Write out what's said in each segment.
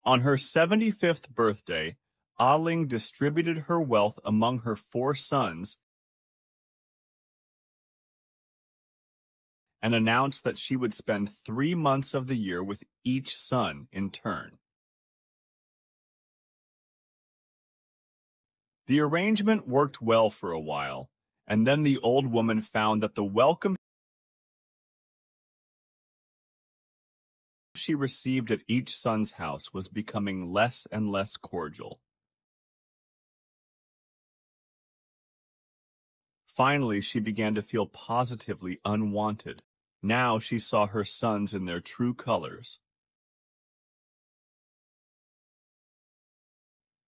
On her 75th birthday, Aling distributed her wealth among her 4 sons and announced that she would spend 3 months of the year with each son in turn. The arrangement worked well for a while, and then the old woman found that the welcome she received at each son's house was becoming less and less cordial. Finally, she began to feel positively unwanted. Now she saw her sons in their true colors.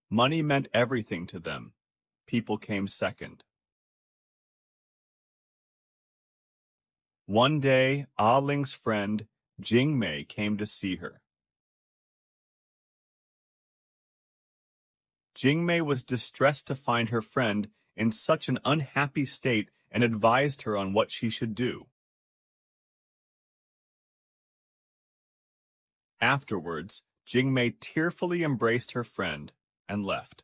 Money meant everything to them. People came second. One day, Aling's friend, Jingmei, came to see her. Jingmei was distressed to find her friend in such an unhappy state and advised her on what she should do. Afterwards, Jingmei tearfully embraced her friend and left.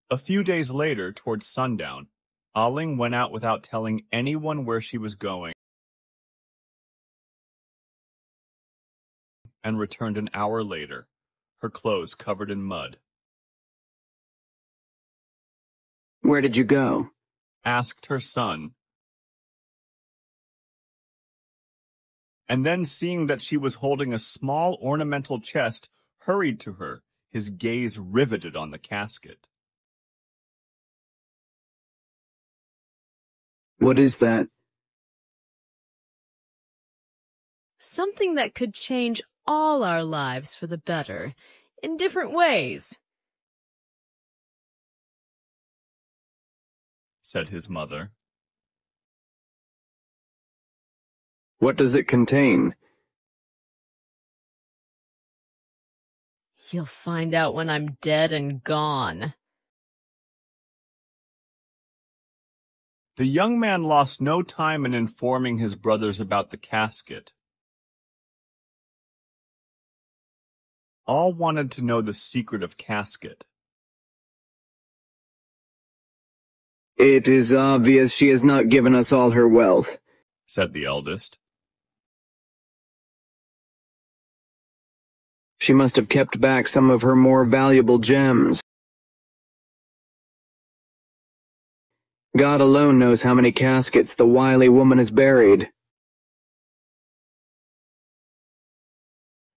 A few days later, towards sundown, Aling went out without telling anyone where she was going and returned an hour later, her clothes covered in mud. "Where did you go?" asked her son. And then, seeing that she was holding a small ornamental chest, hurried to her, his gaze riveted on the casket. "What is that?" Something that could change all our lives for the better, in different ways, said his mother. "What does it contain?" You'll find out when I'm dead and gone. The young man lost no time in informing his brothers about the casket. All wanted to know the secret of Casket. "It is obvious she has not given us all her wealth," said the eldest. "She must have kept back some of her more valuable gems. God alone knows how many caskets the wily woman has buried."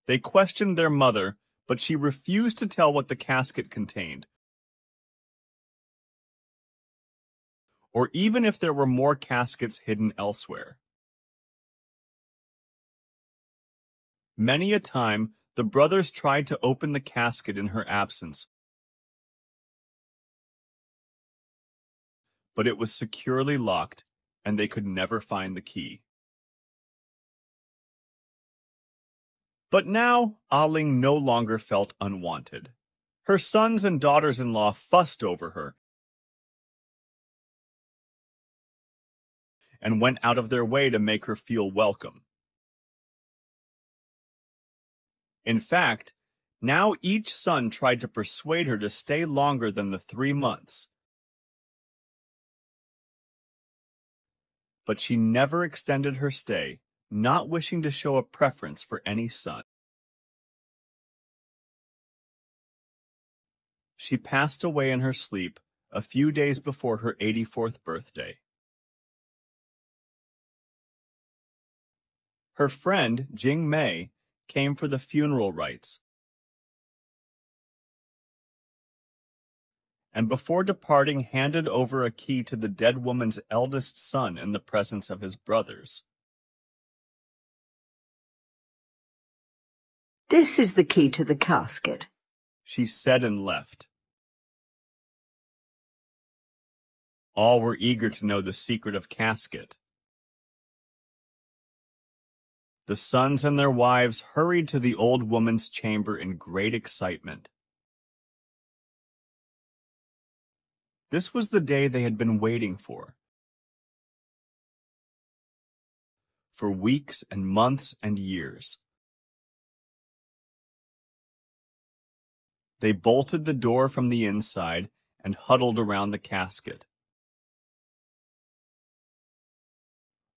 They questioned their mother, but she refused to tell what the casket contained, or even if there were more caskets hidden elsewhere. Many a time, the brothers tried to open the casket in her absence, but it was securely locked, and they could never find the key. But now, Aling no longer felt unwanted. Her sons and daughters-in-law fussed over her and went out of their way to make her feel welcome. In fact, now each son tried to persuade her to stay longer than the 3 months. But she never extended her stay, not wishing to show a preference for any son. She passed away in her sleep a few days before her 84th birthday. Her friend, Jingmei, came for the funeral rites, and before departing handed over a key to the dead woman's eldest son in the presence of his brothers. "This is the key to the casket," she said and left. All were eager to know the secret of Casket. The sons and their wives hurried to the old woman's chamber in great excitement. This was the day they had been waiting for. For weeks and months and years. They bolted the door from the inside and huddled around the casket.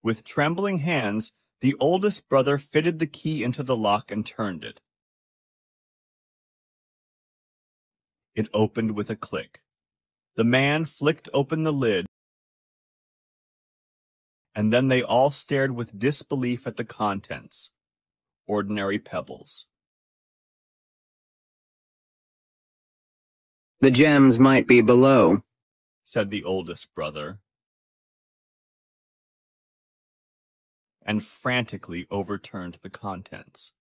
With trembling hands, the oldest brother fitted the key into the lock and turned it. It opened with a click. The man flicked open the lid, and then they all stared with disbelief at the contents. Ordinary pebbles. The gems might be below, said the oldest brother, and frantically overturned the contents.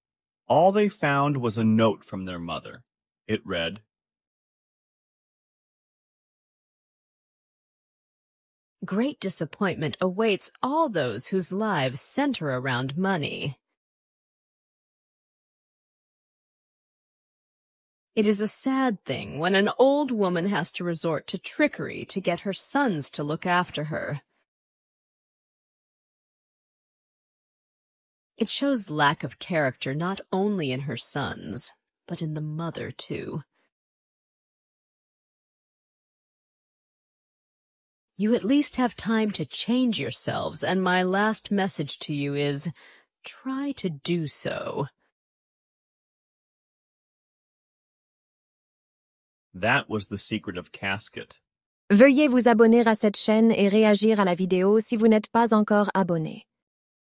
All they found was a note from their mother. It read, Great disappointment awaits all those whose lives center around money. It is a sad thing when an old woman has to resort to trickery to get her sons to look after her. It shows lack of character not only in her sons, but in the mother too. You at least have time to change yourselves, and my last message to you is, try to do so. That was the secret of Casket. Veuillez vous abonner à cette chaîne et réagir à la vidéo si vous n'êtes pas encore abonné.